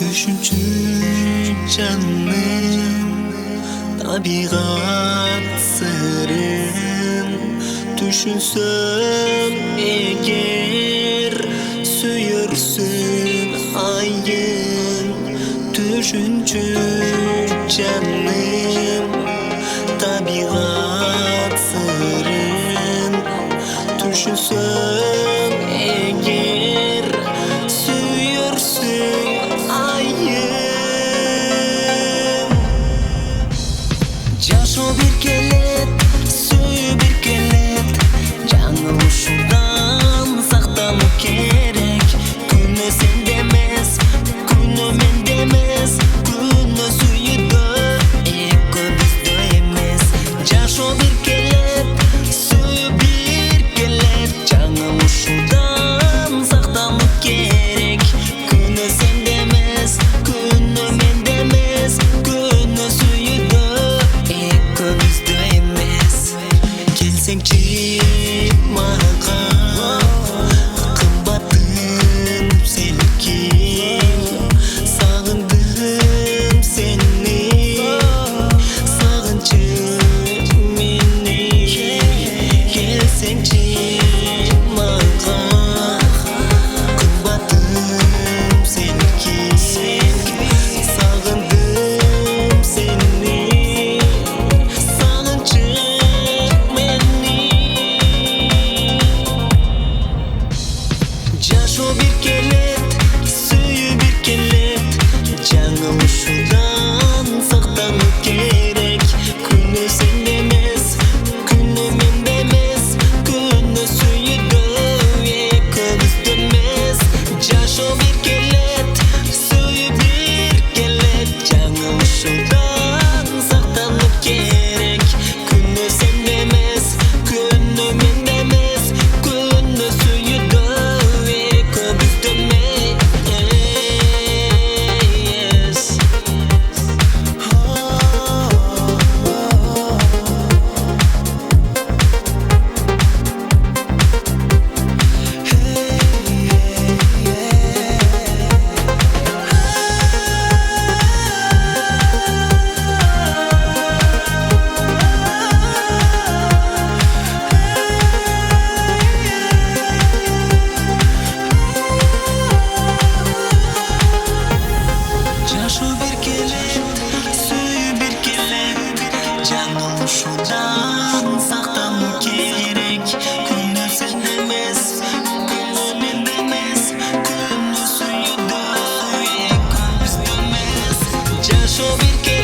Düşünçü canım, tabiat sırrım. Düşünsün eğer, süyürsün ayın. Düşünçü canım, tabiat sırrım. Düşünsün eğer, süyürsün ayın. Жашоо бир келет, сүйүү бир келет. Жаңылышуудан сактануу керек. Күнөө сенде эмес, күнөө менде эмес. Күнөө сүйүүдө, экөөбүздө эмес. Жашоо бир келет, сүйүү бир келет. Жаңылышуудан сактануу керек. Күнөө сенде эмес, күнөө менде эмес. Күнөө сүйүүдө, экөөбүздө эмес. Келсеңчи мага, кымбатым сениким. Сагындым сени, сагынчым мени. Келсеңчи мага, кымбатым сениким. Сагындым сени, сагынчым мени. Жашоо бир келет, сүйүү бир келет. Жаңылышуудан сактануу керек. Күнөө сенде эмес, күнөө менде эмес. Күнөө сүйүүдө, экөөбүздө эмес. Жашоо бир келет, сүйүү бир келет. Жаңылышуудан сактануу керек. Күнөө сенде эмес, күнөө менде эмес. Күнөө сүйүүдө, экөөбүздө эмес. Жашоо бир келет, сүйүү бир келет. Жаңылышуудан сактануу керек. Күнөө сенде эмес, күнөө менде эмес. Күнөө сүйүүдө, экөөбүздө эмес. Жашоо бир келет.